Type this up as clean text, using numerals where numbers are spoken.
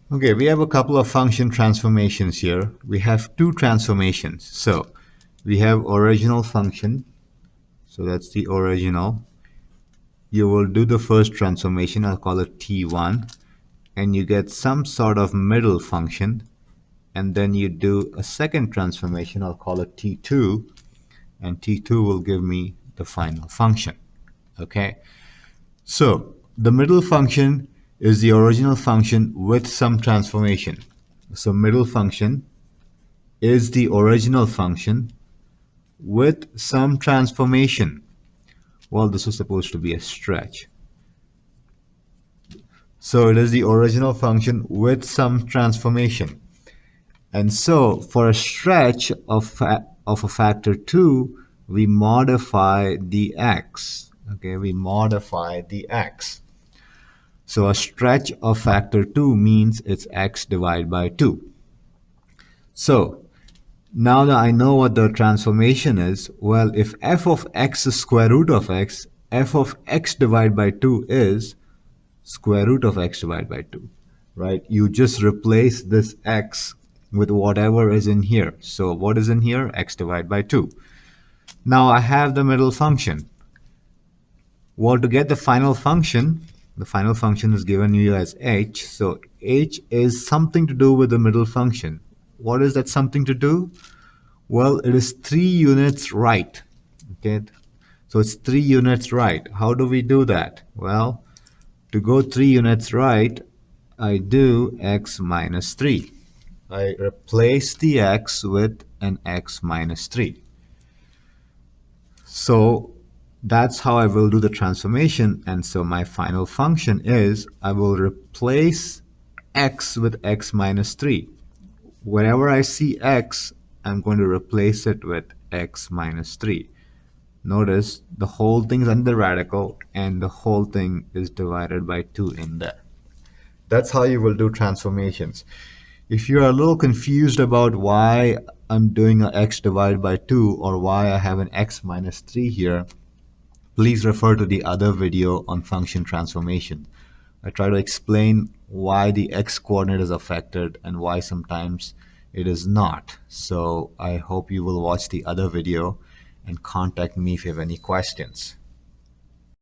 Okay, we have a couple of function transformations here. We have two transformations. So we have original function. So that's the original. You will do the first transformation. I'll call it T1. And you get some sort of middle function. And then you do a second transformation. I'll call it T2. And T2 will give me the final function. Okay. So the middle function is the original function with some transformation. So middle function is the original function with some transformation. Well, this is supposed to be a stretch. So it is the original function with some transformation. And so for a stretch of a factor 2, we modify the x. Okay, we modify the x. So a stretch of factor 2 means it's x divided by 2. So now that I know what the transformation is, well, if f of x is square root of x, f of x divided by 2 is square root of x divided by 2, right? You just replace this x with whatever is in here. So what is in here? X divided by 2. Now I have the middle function. Well, to get the final function is given you as h. So h is something to do with the middle function. What is that something to do? Well, it is 3 units right. Okay, so it's 3 units right. How do we do that? Well, to go 3 units right, I do x minus 3. I replace the x with an x minus 3. So that's how I will do the transformation. And so my final function is I will replace x with x minus 3. Wherever I see x, I'm going to replace it with x minus 3. Notice the whole thing is under the radical and the whole thing is divided by 2 in there. That's how you will do transformations. If you're a little confused about why I'm doing an x divided by 2 or why I have an x minus 3 here, please refer to the other video on function transformation. I try to explain why the x coordinate is affected and why sometimes it is not. So I hope you will watch the other video and contact me if you have any questions.